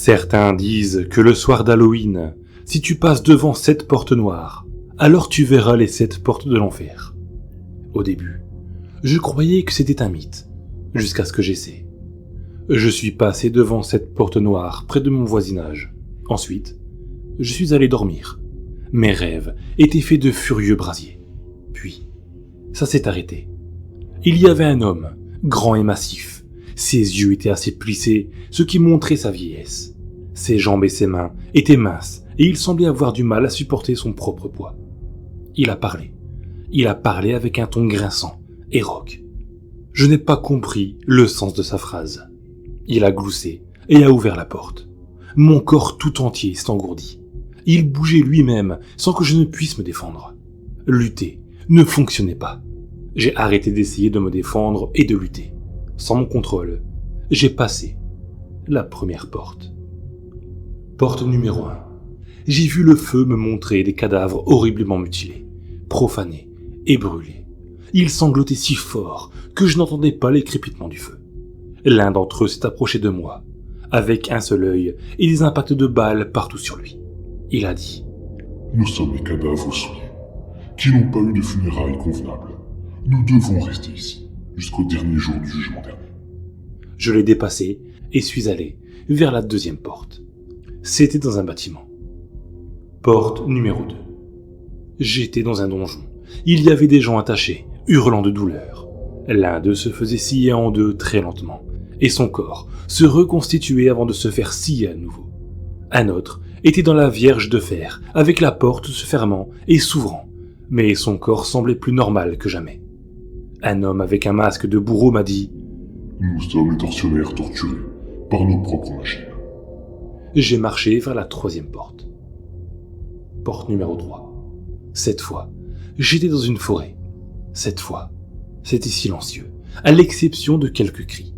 Certains disent que le soir d'Halloween, si tu passes devant 7 portes noires, alors tu verras les 7 portes de l'enfer. Au début, je croyais que c'était un mythe, jusqu'à ce que j'essaie. Je suis passé devant 7 portes noires près de mon voisinage. Ensuite, je suis allé dormir. Mes rêves étaient faits de furieux brasiers. Puis, ça s'est arrêté. Il y avait un homme, grand et massif. Ses yeux étaient assez plissés, ce qui montrait sa vieillesse. Ses jambes et ses mains étaient minces et il semblait avoir du mal à supporter son propre poids. Il a parlé. Il a parlé avec un ton grinçant et rauque. Je n'ai pas compris le sens de sa phrase. Il a gloussé et a ouvert la porte. Mon corps tout entier s'engourdit. Il bougeait lui-même sans que je ne puisse me défendre. Lutter ne fonctionnait pas. J'ai arrêté d'essayer de me défendre et de lutter. Sans mon contrôle, j'ai passé la première porte. Porte numéro 1. J'ai vu le feu me montrer des cadavres horriblement mutilés, profanés et brûlés. Ils sanglotaient si fort que je n'entendais pas les crépitements du feu. L'un d'entre eux s'est approché de moi, avec un seul œil et des impacts de balles partout sur lui. Il a dit : « Nous sommes les cadavres souillés, qui n'ont pas eu de funérailles convenables. Nous devons rester ici, jusqu'au dernier jour du jugement dernier. » Je l'ai dépassé et suis allé vers la deuxième porte. C'était dans un bâtiment. Porte numéro 2. J'étais dans un donjon. Il y avait des gens attachés, hurlant de douleur. L'un d'eux se faisait scier en deux très lentement, et son corps se reconstituait avant de se faire scier à nouveau. Un autre était dans la Vierge de fer, avec la porte se fermant et s'ouvrant, mais son corps semblait plus normal que jamais. Un homme avec un masque de bourreau m'a dit : « Nous sommes les tortionnaires torturés par nos propres machines. » J'ai marché vers la troisième porte. Porte numéro 3. Cette fois, j'étais dans une forêt. Cette fois, c'était silencieux, à l'exception de quelques cris.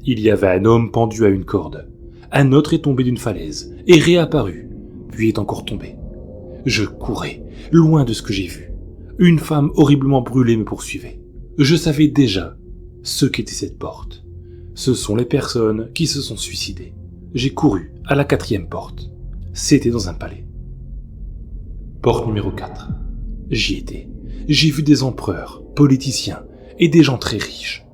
Il y avait un homme pendu à une corde. Un autre est tombé d'une falaise et réapparu, puis est encore tombé. Je courais, loin de ce que j'ai vu. Une femme horriblement brûlée me poursuivait. Je savais déjà ce qu'était cette porte. Ce sont les personnes qui se sont suicidées. J'ai couru à la 4e porte. C'était dans un palais. Porte numéro 4. J'y étais. J'ai vu des empereurs, politiciens et des gens très riches.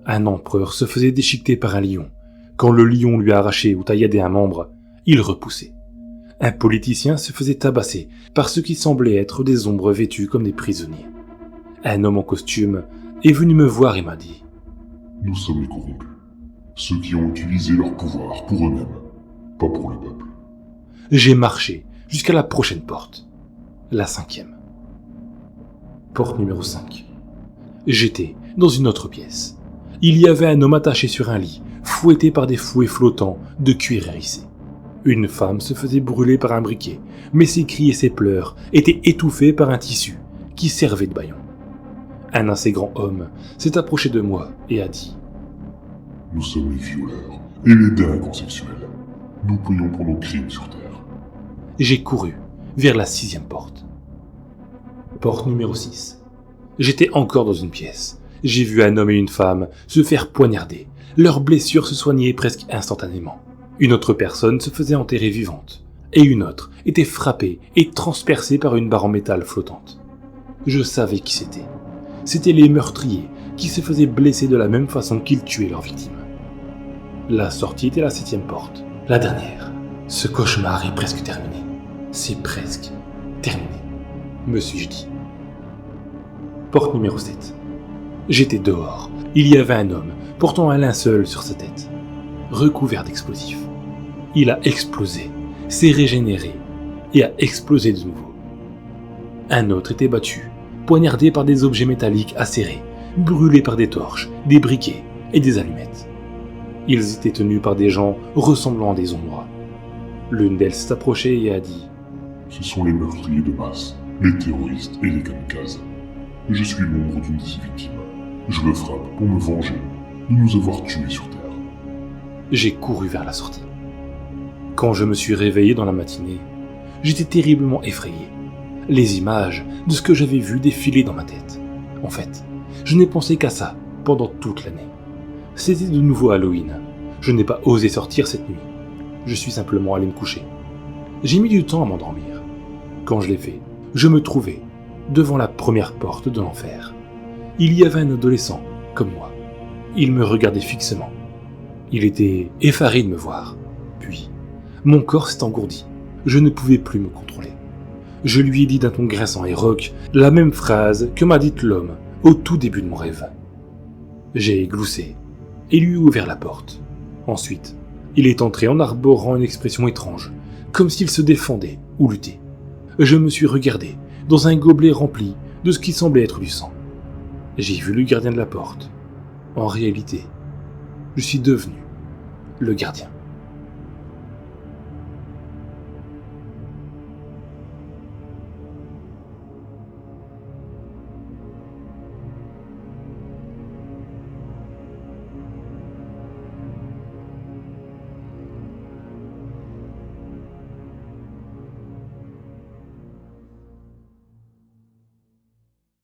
Un empereur se faisait déchiqueter par un lion. Quand le lion lui arrachait ou tailladait un membre, il repoussait. Un politicien se faisait tabasser par ce qui semblait être des ombres vêtues comme des prisonniers. Un homme en costume est venu me voir et m'a dit : « Nous sommes les corrompus, ceux qui ont utilisé leur pouvoir pour eux-mêmes, pas pour le peuple. » J'ai marché jusqu'à la prochaine porte, la 5e. Porte numéro 5. J'étais dans une autre pièce. Il y avait un homme attaché sur un lit, fouetté par des fouets flottants de cuir hérissé. Une femme se faisait brûler par un briquet, mais ses cris et ses pleurs étaient étouffés par un tissu qui servait de bâillon. Un assez grand homme s'est approché de moi et a dit : « Nous sommes les violeurs et les délinquants sexuels. Nous payons pour nos crimes sur terre. » J'ai couru vers la 6e porte. Porte numéro 6. J'étais encore dans une pièce. J'ai vu un homme et une femme se faire poignarder. Leurs blessures se soignaient presque instantanément. Une autre personne se faisait enterrer vivante, et une autre était frappée et transpercée par une barre en métal flottante. Je savais qui c'était. C'étaient les meurtriers qui se faisaient blesser de la même façon qu'ils tuaient leurs victimes. La sortie était la 7e porte, la dernière. Ce cauchemar est presque terminé. C'est presque terminé, me suis-je dit. Porte numéro 7. J'étais dehors. Il y avait un homme portant un linceul sur sa tête, recouvert d'explosifs. Il a explosé, s'est régénéré et a explosé de nouveau. Un autre était battu, poignardé par des objets métalliques acérés, brûlé par des torches, des briquets et des allumettes. Ils étaient tenus par des gens ressemblant à des ombres. L'une d'elles s'est approchée et a dit : « Ce sont les meurtriers de masse, les terroristes et les kamikazes. Je suis l'ombre d'une de ces victimes. Je le frappe pour me venger de nous avoir tués sur terre. » J'ai couru vers la sortie. Quand je me suis réveillé dans la matinée, j'étais terriblement effrayé. Les images de ce que j'avais vu défilaient dans ma tête. En fait, je n'ai pensé qu'à ça pendant toute l'année. C'était de nouveau Halloween. Je n'ai pas osé sortir cette nuit. Je suis simplement allé me coucher. J'ai mis du temps à m'endormir. Quand je l'ai fait, je me trouvais devant la première porte de l'enfer. Il y avait un adolescent, comme moi. Il me regardait fixement. Il était effaré de me voir. Puis, mon corps s'est engourdi. Je ne pouvais plus me contrôler. Je lui ai dit d'un ton grinçant et rauque la même phrase que m'a dite l'homme au tout début de mon rêve. J'ai gloussé et lui ai ouvert la porte. Ensuite, il est entré en arborant une expression étrange, comme s'il se défendait ou luttait. Je me suis regardé dans un gobelet rempli de ce qui semblait être du sang. J'ai vu le gardien de la porte. En réalité, je suis devenu le gardien.